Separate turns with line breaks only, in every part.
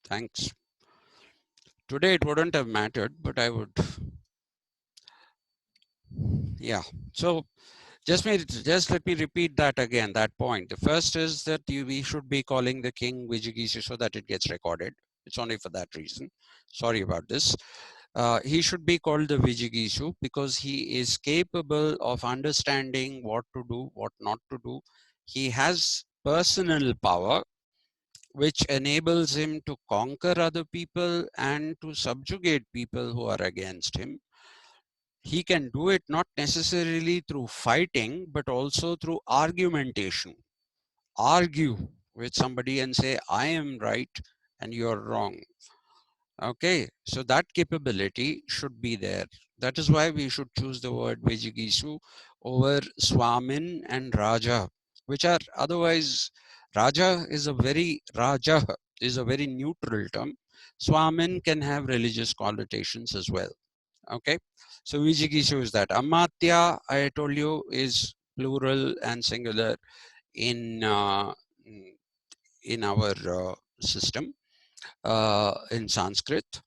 Thanks. Today it wouldn't have mattered, but I would. Yeah. So just let me repeat that again, that point. The first is that we should be calling the king Vijayagishu so that it gets recorded. It's only for that reason. Sorry about this. He should be called the Vijayagishu because he is capable of understanding what to do, what not to do. He has personal power, which enables him to conquer other people and to subjugate people who are against him. He can do it not necessarily through fighting, but also through argumentation. Argue with somebody and say, I am right and you're wrong. Okay, so that capability should be there. That is why we should choose the word Vijigishu over Swamin and Raja, which are otherwise, Raja is a very neutral term. Swamin can have religious connotations as well. Okay, so Vijigishu is that. Amatya, I told you, is plural and singular in our system in Sanskrit.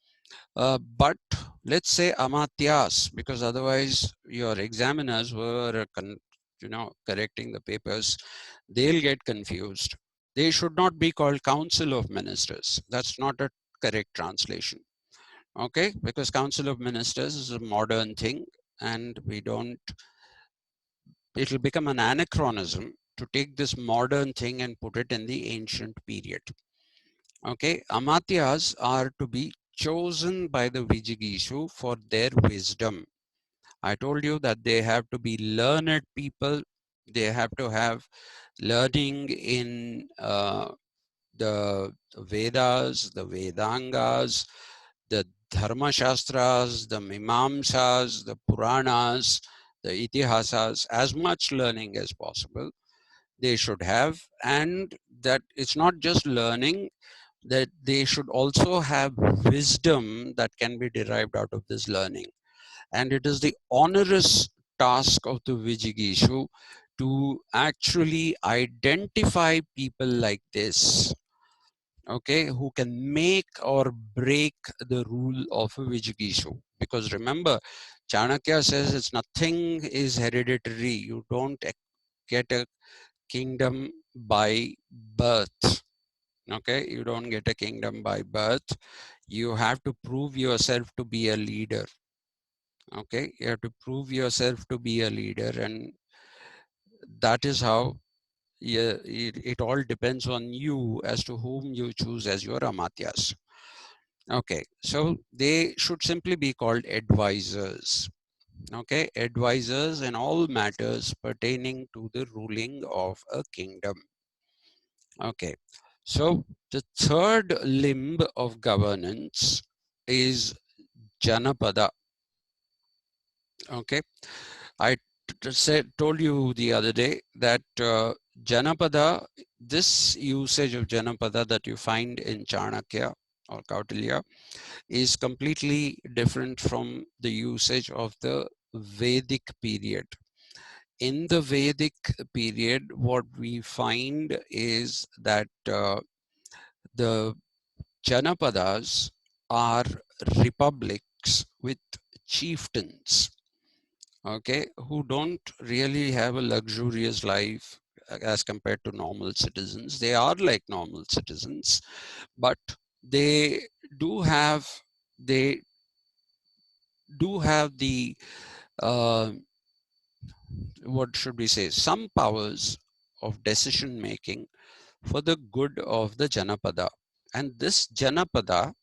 But let's say amatyas, because otherwise your examiners who are correcting the papers, they'll get confused. They should not be called council of ministers. That's not a correct translation. Okay, because council of ministers is a modern thing, and we don't. It'll become an anachronism to take this modern thing and put it in the ancient period. Okay, amatyas are to be chosen by the Vijigishu for their wisdom. I told you that they have to be learned people. They have to have learning in the Vedas, the Vedangas, the Dharma Shastras, the Mimamsas, the Puranas, the Itihasas, as much learning as possible they should have. And that it's not just learning, that they should also have wisdom that can be derived out of this learning. And it is the onerous task of the Vijigishu to actually identify people like this, okay, who can make or break the rule of a Vijigishu. Because remember, Chanakya says it's nothing is hereditary. You don't get a kingdom by birth. Okay, you don't get a kingdom by birth. You have to prove yourself to be a leader. Okay, you have to prove yourself to be a leader, and that is how it all depends on you as to whom you choose as your amatyas. Okay, so they should simply be called advisors. Okay, advisors in all matters pertaining to the ruling of a kingdom. Okay, so the third limb of governance is Janapada. Okay, I told you the other day that Janapada, this usage of Janapada that you find in Chanakya or Kautilya is completely different from the usage of the Vedic period. In the Vedic period, what we find is that the Janapadas are republics with chieftains, okay, who don't really have a luxurious life as compared to normal citizens. They are like normal citizens, but they do have they do have the uh, what should we say, some powers of decision making for the good of the Janapada. And this Janapada,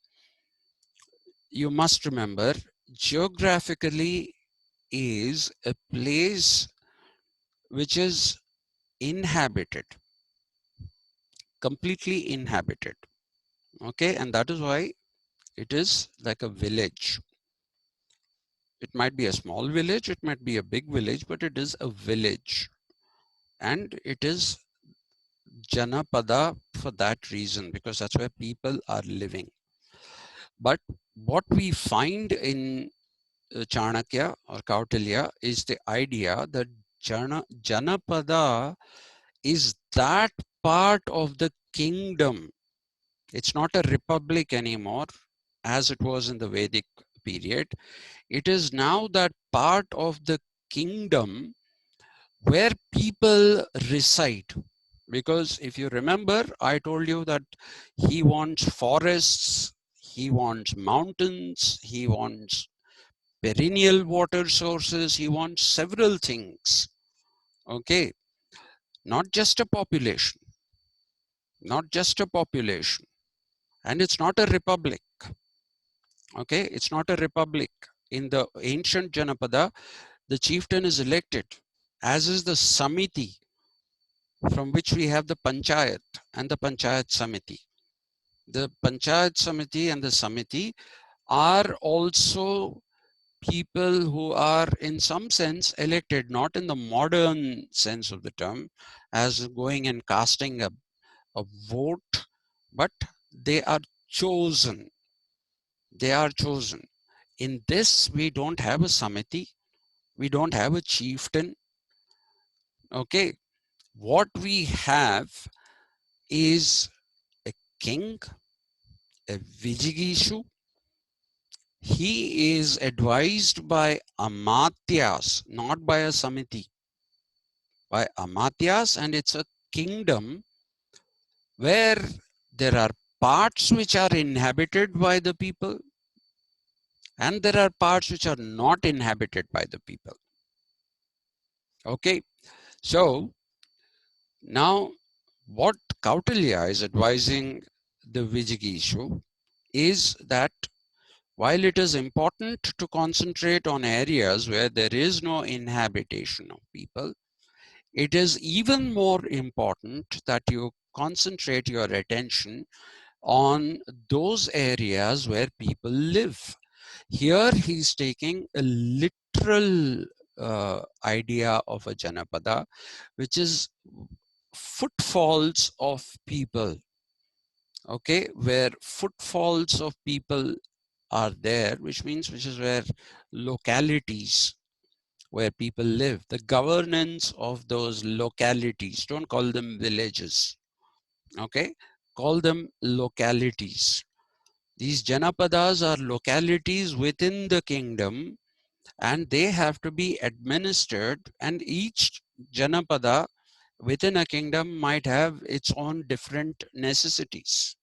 you must remember, geographically is a place which is inhabited, completely inhabited. Okay, and that is why it is like a village. It might be a small village, it might be a big village, but it is a village. And it is Janapada for that reason, because that's where people are living. But what we find in Chanakya or Kautilya is the idea that Janapada is that part of the kingdom It's not a republic anymore as it was in the Vedic period. It is now that part of the kingdom where people reside. Because if you remember, I told you that he wants forests, he wants mountains, he wants perennial water sources, he wants several things. Okay, not just a population, not just a population. And it's not a republic. Okay, it's not a republic. In the ancient Janapada, the chieftain is elected, as is the Samiti, from which we have the Panchayat and the Panchayat Samiti. The Panchayat Samiti and the Samiti are also people who are in some sense elected, not in the modern sense of the term, as going and casting a vote, but they are chosen. They are chosen. In this, we don't have a Samiti, we don't have a chieftain. Okay, what we have is a king, a Vijigishu. He is advised by Amatyas, not by a Samiti, by Amatyas, and it's a kingdom where there are parts which are inhabited by the people and there are parts which are not inhabited by the people. Okay, so now what Kautilya is advising the Vijigishu is that while it is important to concentrate on areas where there is no inhabitation of people, it is even more important that you concentrate your attention on those areas where people live. Here he's taking a literal idea of a Janapada, which is footfalls of people. Okay, where footfalls of people are there, which is where localities where people live, the governance of those localities, don't call them villages, okay, call them localities. These Janapadas are localities within the kingdom and they have to be administered, and each Janapada within a kingdom might have its own different necessities.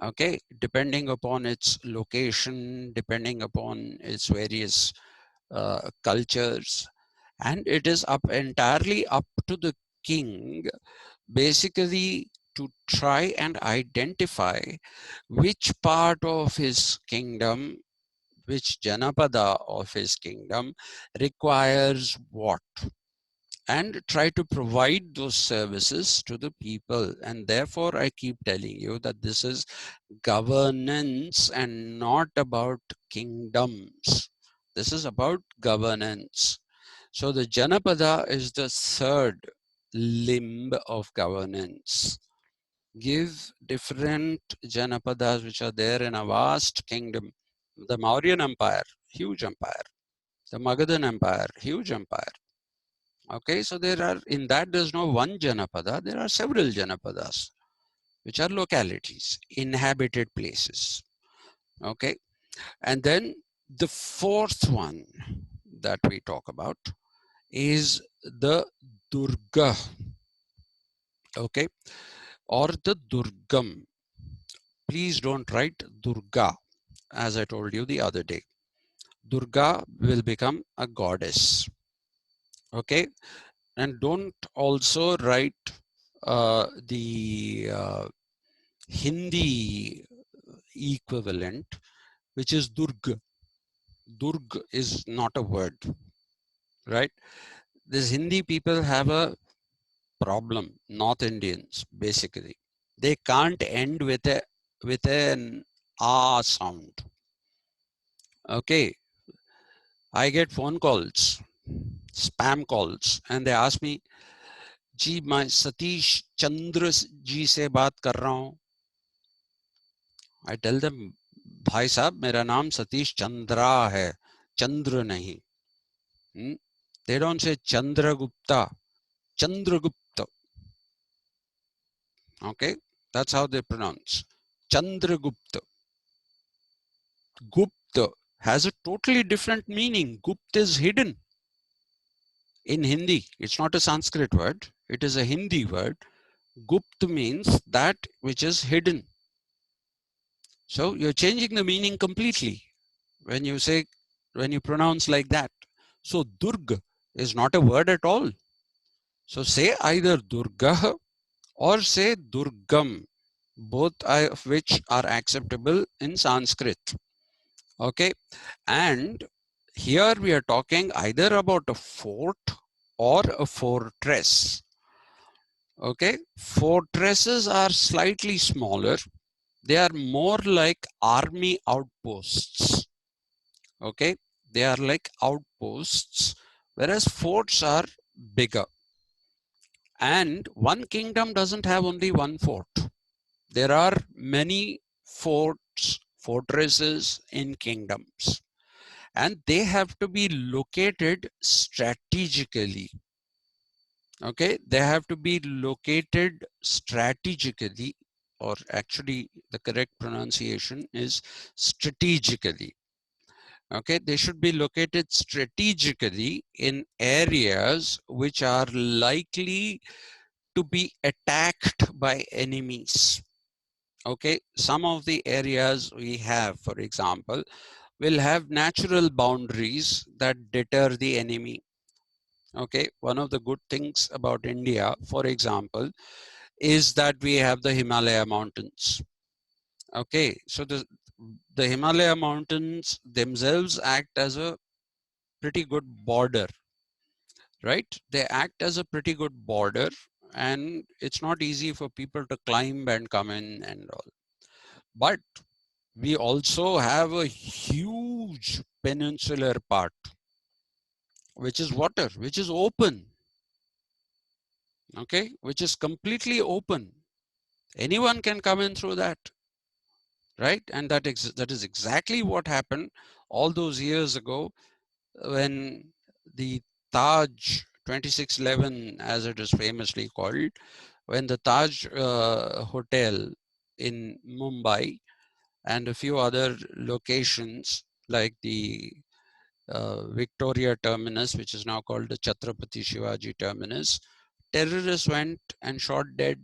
Okay, depending upon its location, depending upon its various cultures, and it is entirely up to the king basically to try and identify which part of his kingdom, which Janapada of his kingdom requires what, and try to provide those services to the people. And therefore, I keep telling you that this is governance and not about kingdoms. This is about governance. So the Janapada is the third limb of governance. Give different Janapadas which are there in a vast kingdom. The Mauryan Empire, huge empire. The Magadhan Empire, huge empire. Okay, so there are, in that there's no one Janapada, there are several Janapadas, which are localities, inhabited places. Okay, and then the fourth one that we talk about is the Durga, okay, or the Durgam. Please don't write Durga, as I told you the other day. Durga will become a goddess, okay, and don't also write the Hindi equivalent, which is Durg. Durg is not a word, right? These Hindi people have a problem, North Indians, basically. They can't end with an ah sound. Okay, I get phone calls, spam calls, and they ask me, जी मैं सतीश चंद्र जी से बात कर रहा हूँ. I tell them, भाई साहब मेरा नाम सतीश चंद्रा है, चंद्र नहीं. They don't say Chandragupta, Chandragupta. Okay, that's how they pronounce. Chandragupta. Gupta has a totally different meaning. Gupt is hidden. In Hindi, it's not a Sanskrit word, it is a Hindi word. Gupt means that which is hidden. So you're changing the meaning completely when you say, when you pronounce like that. So Durg is not a word at all. So say either Durga or say Durgam, both of which are acceptable in Sanskrit. Okay, and here we are talking either about a fort or a fortress. Okay, fortresses are slightly smaller. They are more like army outposts. Okay, they are like outposts, whereas forts are bigger. And one kingdom doesn't have only one fort. There are many forts, fortresses in kingdoms, and they have to be located strategically. Okay, they have to be located strategically, or actually the correct pronunciation is strategically. Okay, they should be located strategically in areas which are likely to be attacked by enemies. Okay, some of the areas we have, for example, will have natural boundaries that deter the enemy. Okay, one of the good things about India, for example, is that we have the Himalaya mountains. Okay, so the Himalaya mountains themselves act as a pretty good border, right? They act as a pretty good border, and it's not easy for people to climb and come in and all. But we also have a huge peninsular part, which is water, which is open, okay, which is completely open. Anyone can come in through that, right? And that is exactly what happened all those years ago when the Taj 2611, as it is famously called, when the Taj Hotel in Mumbai and a few other locations like the Victoria Terminus, which is now called the Chhatrapati Shivaji Terminus, terrorists went and shot dead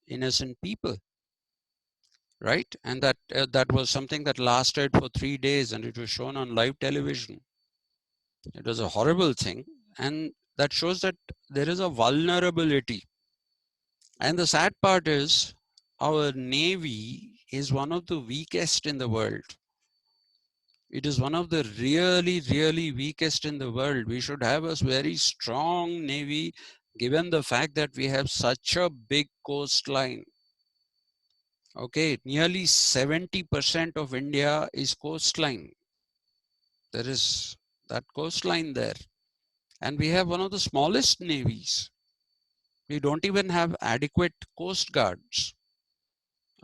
innocent people, right? And that was something that lasted for 3 days, and it was shown on live television. It was a horrible thing, and that shows that there is a vulnerability. And the sad part is our Navy is one of the weakest in the world. It is one of the really, really weakest in the world. We should have a very strong Navy, given the fact that we have such a big coastline. Okay, nearly 70% of India is coastline. There is that coastline there. And we have one of the smallest navies. We don't even have adequate coast guards.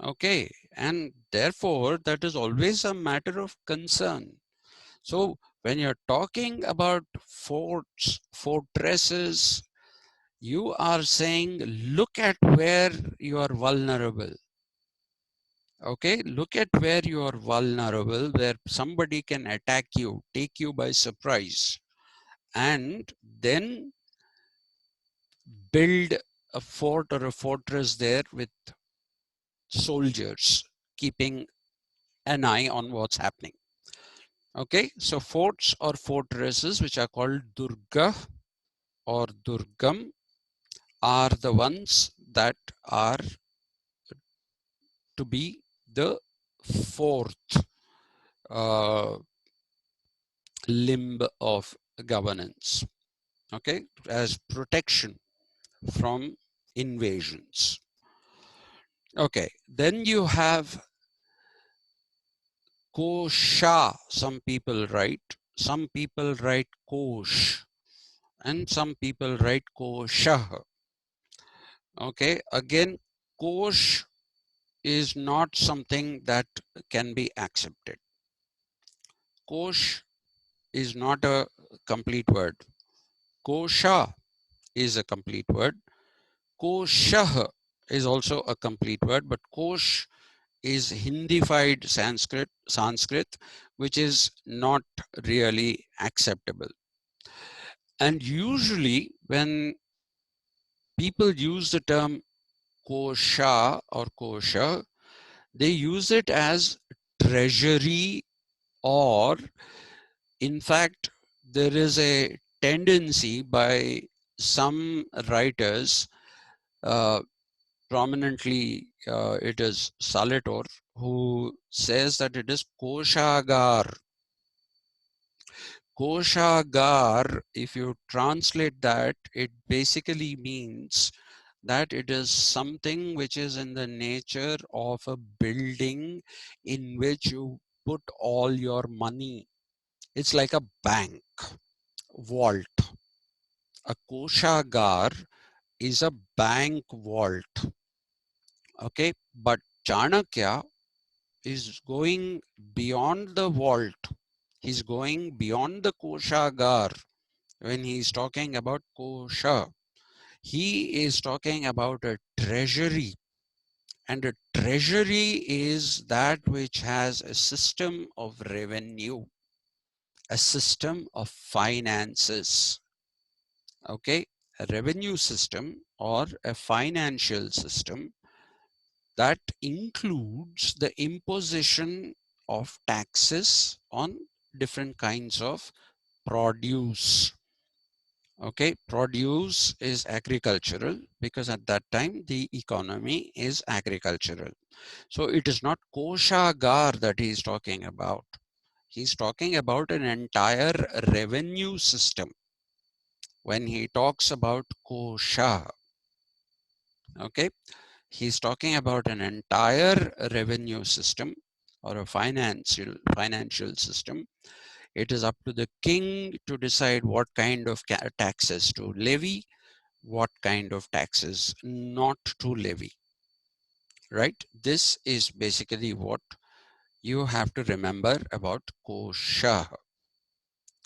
Okay, and therefore that is always a matter of concern. So when you're talking about forts, fortresses, you are saying, look at where you are vulnerable. Okay, look at where you are vulnerable, where somebody can attack you, take you by surprise, and then build a fort or a fortress there with soldiers keeping an eye on what's happening. Okay, so forts or fortresses, which are called Durga or Durgam, are the ones that are to be the fourth uh, limb of governance, okay, as protection from invasions. Okay, then you have Kosha, some people write. Some people write Kosh, and some people write Koshah. Okay, again, Kosh is not something that can be accepted. Kosh is not a complete word. Kosha is a complete word. Koshah is also a complete word, but Kosh is Hindified Sanskrit, which is not really acceptable. And usually when people use the term kosha or kosha, they use it as treasury, or in fact, there is a tendency by some writers, uh, prominently it is Salator, who says that it is koshagar. Koshagar, if you translate that, it basically means that it is something which is in the nature of a building in which you put all your money. It's like a bank vault. A koshagar is a bank vault. Okay, but Chanakya is going beyond the vault. He's going beyond the koshagar when he's talking about kosha. He is talking about a treasury, and a treasury is that which has a system of revenue, a system of finances. Okay, a revenue system or a financial system that includes the imposition of taxes on different kinds of produce. Okay, produce is agricultural because at that time the economy is agricultural. So it is not koshagar that he is talking about. He's talking about an entire revenue system when he talks about kosha. Okay, he's talking about an entire revenue system or a financial system. It is up to the king to decide what kind of taxes to levy, what kind of taxes not to levy, right? This is basically what you have to remember about kosha.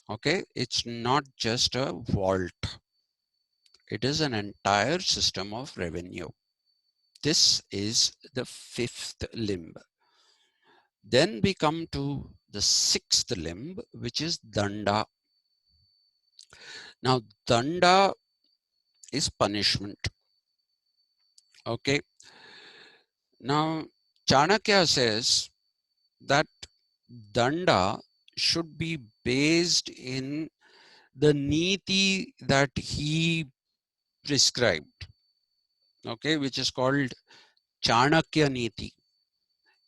Okay, it's not just a vault, it is an entire system of revenue. This is the fifth limb. Then we come to the sixth limb, which is danda. Now, danda is punishment. Okay. Now, Chanakya says that danda should be based in the niti that he prescribed, okay, which is called Chanakya Niti.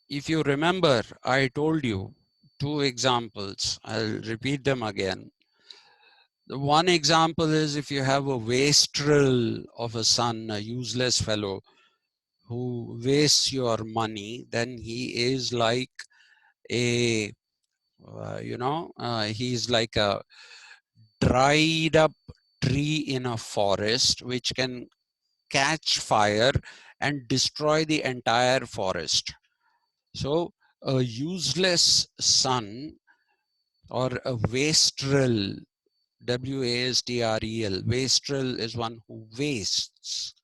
If you remember, I told you two examples. I'll repeat them again. The one example is if you have a wastrel of a son, a useless fellow who wastes your money, then he is like a, he's like a dried up tree in a forest which can catch fire and destroy the entire forest. So a useless son or a wastrel, wastrel, wastrel is one who wastes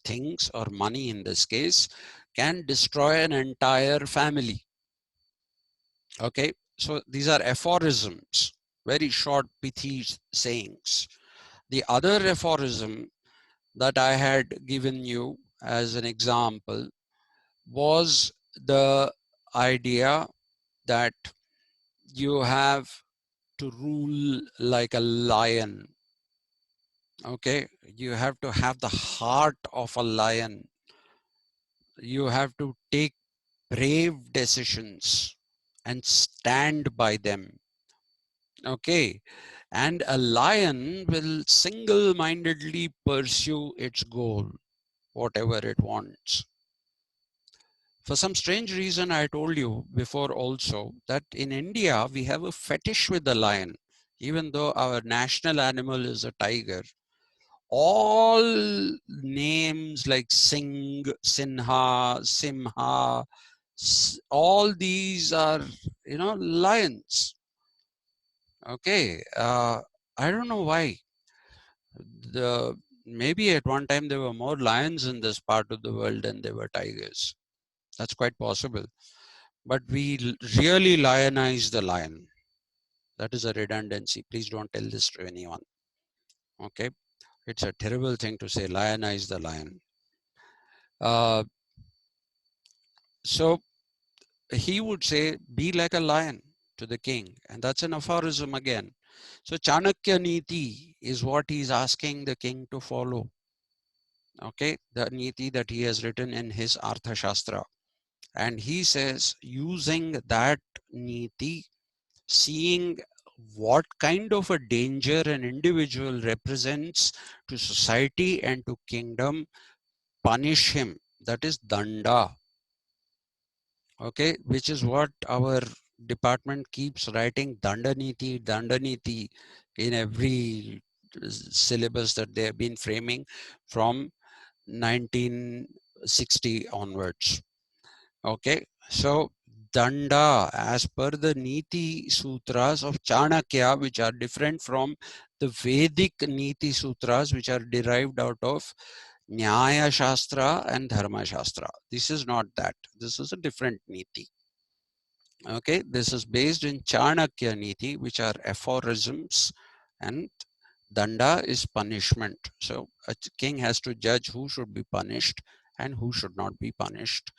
things or money in this case, can destroy an entire family. Okay, so these are aphorisms, very short pithy sayings. The other aphorism that I had given you as an example was the idea that you have to rule like a lion. Okay, you have to have the heart of a lion. You have to take brave decisions and stand by them. Okay, and a lion will single-mindedly pursue its goal, whatever it wants. For some strange reason, I told you before also that in India, we have a fetish with the lion. Even though our national animal is a tiger, all names like Singh, Sinha, Simha, all these are, lions. Okay, I don't know why. Maybe at one time there were more lions in this part of the world than there were tigers. That's quite possible. But we really lionize the lion. That is a redundancy. Please don't tell this to anyone. Okay? It's a terrible thing to say, lionize the lion. So he would say, be like a lion to the king. And that's an aphorism again. So Chanakya Niti is what he's asking the king to follow. Okay, the Niti that he has written in his Artha Shastra. And he says, using that Niti, seeing what kind of a danger an individual represents to society and to kingdom, punish him. That is danda. Okay, which is what our department keeps writing, dandaniti in every syllabus that they have been framing from 1960 onwards. Okay, so danda, as per the Niti Sutras of Chanakya, which are different from the Vedic Niti Sutras, which are derived out of Nyaya Shastra and Dharma Shastra. This is not that. This is a different Niti. Okay, this is based in Chanakya Niti, which are aphorisms, and danda is punishment. So a king has to judge who should be punished and who should not be punished.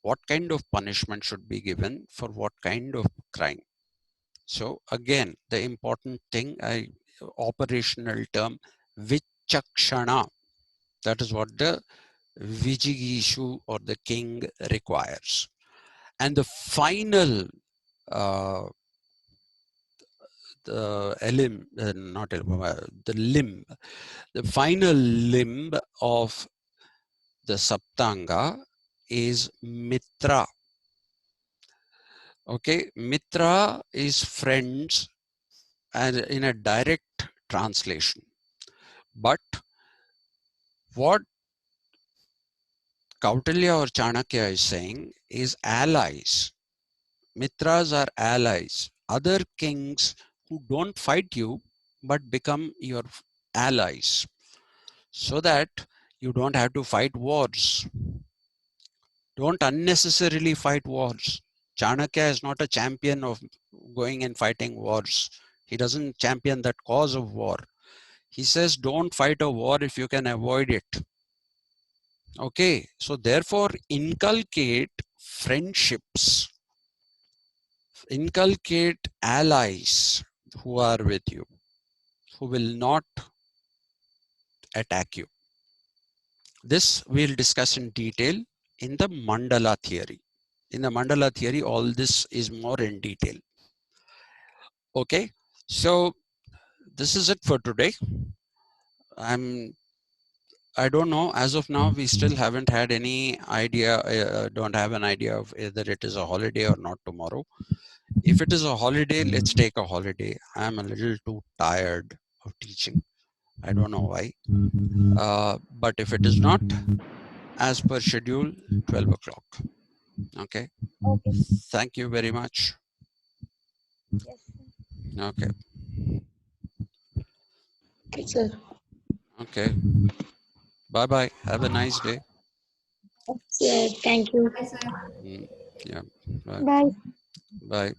What kind of punishment should be given for what kind of crime? So again, the important thing, operational term, vichakshana. That is what the Vijigishu or the king requires. And the final the final limb of the Saptanga is Mitra. Okay, Mitra is friends and in a direct translation. But what Kautilya or Chanakya is saying is allies. Mitras are allies, other kings who don't fight you but become your allies, so that you don't have to fight wars. Don't unnecessarily fight wars. Chanakya is not a champion of going and fighting wars. He doesn't champion that cause of war. He says, don't fight a war if you can avoid it. Okay, so therefore, inculcate friendships, inculcate allies who are with you, who will not attack you. This we'll discuss in detail in the mandala theory. In the mandala theory, all this is more in detail. Okay, so this is it for today. I don't know, as of now we still haven't had any idea, don't have an idea of whether it is a holiday or not tomorrow. If it is a holiday, let's take a holiday. I'm a little too tired of teaching. I don't know why. But if it is not, as per schedule, 12 o'clock. Okay.
Okay.
Thank you very much.
Yes.
Okay.
Okay, sir.
Okay. Bye-bye. Have a nice day.
Yes, thank you.
Mm, yeah. Bye.
Bye.
Bye.